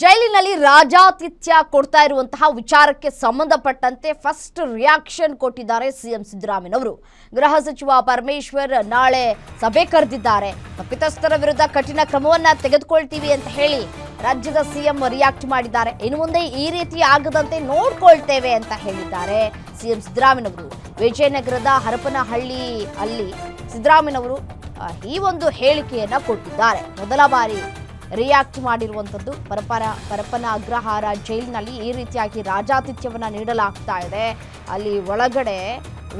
ಜೈಲಿನಲ್ಲಿ ರಾಜಾತಿಥ್ಯ ಕೊಡ್ತಾ ಇರುವಂತಹ ವಿಚಾರಕ್ಕೆ ಸಂಬಂಧಪಟ್ಟಂತೆ ಫಸ್ಟ್ ರಿಯಾಕ್ಷನ್ ಕೊಟ್ಟಿದ್ದಾರೆ ಸಿಎಂ ಸಿದ್ದರಾಮಯ್ಯನವರು. ಗೃಹ ಸಚಿವ ಪರಮೇಶ್ವರ್ ನಾಳೆ ಸಭೆ ಕರೆದಿದ್ದಾರೆ. ತಪ್ಪಿತಸ್ಥರ ವಿರುದ್ಧ ಕಠಿಣ ಕ್ರಮವನ್ನ ತೆಗೆದುಕೊಳ್ತೀವಿ ಅಂತ ಹೇಳಿ ರಾಜ್ಯದ ಸಿಎಂ ರಿಯಾಕ್ಟ್ ಮಾಡಿದ್ದಾರೆ. ಇನ್ನು ಮುಂದೆ ಈ ರೀತಿ ಆಗದಂತೆ ನೋಡ್ಕೊಳ್ತೇವೆ ಅಂತ ಹೇಳಿದ್ದಾರೆ ಸಿಎಂ ಸಿದ್ದರಾಮಯ್ಯನವರು. ವಿಜಯನಗರದ ಹರಪನಹಳ್ಳಿ ಅಲ್ಲಿ ಸಿದ್ದರಾಮಯ್ಯನವರು ಈ ಒಂದು ಹೇಳಿಕೆಯನ್ನ ಕೊಟ್ಟಿದ್ದಾರೆ. ಮೊದಲ ಬಾರಿ ರಿಯಾಕ್ಟ್ ಮಾಡಿರುವಂಥದ್ದು. ಪರಪ್ಪನ ಅಗ್ರಹಾರ ಜೈಲಿನಲ್ಲಿ ಈ ರೀತಿಯಾಗಿ ರಾಜಾತಿಥ್ಯವನ್ನು ನೀಡಲಾಗ್ತಾ ಇದೆ. ಅಲ್ಲಿ ಒಳಗಡೆ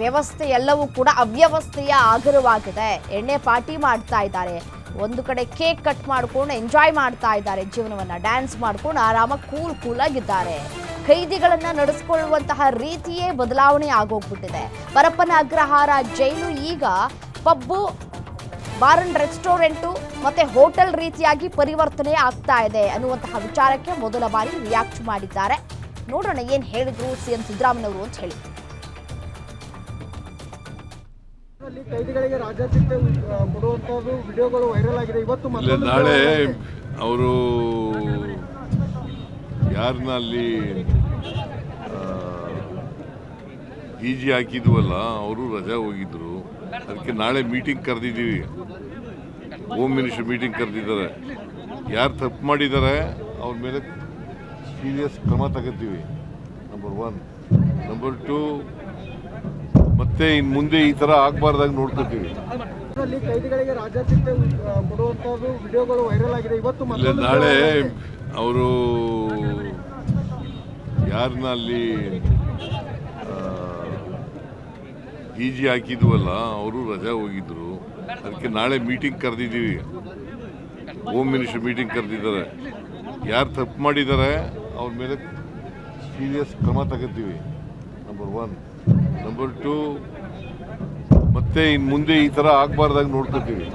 ವ್ಯವಸ್ಥೆ ಎಲ್ಲವೂ ಕೂಡ ಅವ್ಯವಸ್ಥೆಯ ಆಗರವಾಗಿದೆ. ಎಣ್ಣೆ ಪಾರ್ಟಿ ಮಾಡ್ತಾ ಇದ್ದಾರೆ, ಒಂದು ಕಡೆ ಕೇಕ್ ಕಟ್ ಮಾಡ್ಕೊಂಡು ಎಂಜಾಯ್ ಮಾಡ್ತಾ ಇದ್ದಾರೆ ಜೀವನವನ್ನು, ಡ್ಯಾನ್ಸ್ ಮಾಡ್ಕೊಂಡು ಆರಾಮಾಗಿ ಕೂಲಾಗಿದ್ದಾರೆ. ಖೈದಿಗಳನ್ನ ನಡೆಸ್ಕೊಳ್ಳುವಂತಹ ರೀತಿಯೇ ಬದಲಾವಣೆ ಆಗೋಗ್ಬಿಟ್ಟಿದೆ. ಪರಪ್ಪನ ಅಗ್ರಹಾರ ಜೈಲು ಈಗ ಪಬ್ಬು, ಬಾರ್ ಅಂಡ್ ರೆಸ್ಟೋರೆಂಟು ಮತ್ತೆ ಹೋಟೆಲ್ ರೀತಿಯಾಗಿ ಪರಿವರ್ತನೆ ಆಗ್ತಾ ಇದೆ ಅನ್ನುವಂತಹ ವಿಚಾರಕ್ಕೆ ಮೊದಲ ಬಾರಿ ರಿಯಾಕ್ಟ್ ಮಾಡಿದ್ದಾರೆ. ನೋಡೋಣ ಏನ್ ಹೇಳಿದ್ರು ಸಿಎಂ ಸಿದ್ದರಾಮಯ್ಯನವರು ಅಂತ ಹೇಳಿ. ಕೈದಿಗಳಿಗೆ ರಾಜಾತಿಥ್ಯ ಕೊಡುವಂತದ್ದು ವಿಡಿಯೋಗಳು ವೈರಲ್ ಆಗಿದೆ. ಇವತ್ತು ನಾಳೆ ಅವರು ಯಾರನ್ನ ಅಲ್ಲಿ ಈಜಿ ಹಾಕಿದ್ವಲ್ಲ, ಅವರು ರಜಾ ಹೋಗಿದ್ರು. ಅದಕ್ಕೆ ನಾಳೆ ಮೀಟಿಂಗ್ ಕರೆದಿದ್ದೀವಿ. ಹೋಮ್ ಮಿನಿಸ್ಟರ್ ಮೀಟಿಂಗ್ ಕರೆದಿದ್ದಾರೆ. ಯಾರು ತಪ್ಪು ಮಾಡಿದ್ದಾರೆ ಅವ್ರ ಮೇಲೆ ಸೀರಿಯಸ್ ಕ್ರಮ ತಗೋತೀವಿ, ನಂಬರ್ 1. ನಂಬರ್ 2, ಮತ್ತೆ ಇನ್ನು ಮುಂದೆ ಈ ಥರ ಆಗಬಾರ್ದಾಗ ನೋಡ್ಕೋತೀವಿ. ಕೈದಿಗಳಿಗೆ ರಾಜಾತಿಥ್ಯ ಕೊಡುವಂತದ್ದು ವಿಡಿಯೋಗಳು ವೈರಲ್ ಆಗಿದೆ. ಇವತ್ತು ನಾಳೆ ಅವರು ಯಾರನ್ನ ಅಲ್ಲಿ ಈಜಿ ಹಾಕಿದ್ವಲ್ಲ, ಅವರು ರಜಾ ಹೋಗಿದ್ರು. ಅದಕ್ಕೆ ನಾಳೆ ಮೀಟಿಂಗ್ ಕರೆದಿದ್ದೀವಿ. ಹೋಮ್ ಮಿನಿಸ್ಟರ್ ಮೀಟಿಂಗ್ ಕರೆದಿದ್ದಾರೆ. ಯಾರು ತಪ್ಪು ಮಾಡಿದ್ದಾರೆ ಅವ್ರ ಮೇಲೆ ಸೀರಿಯಸ್ ಕ್ರಮ ತಗೋತೀವಿ, ನಂಬರ್ 1. ನಂಬರ್ 2, ಮತ್ತೆ ಇನ್ನು ಮುಂದೆ ಈ ಥರ ಆಗಬಾರ್ದಾಗ ನೋಡ್ಕೋತೀವಿ.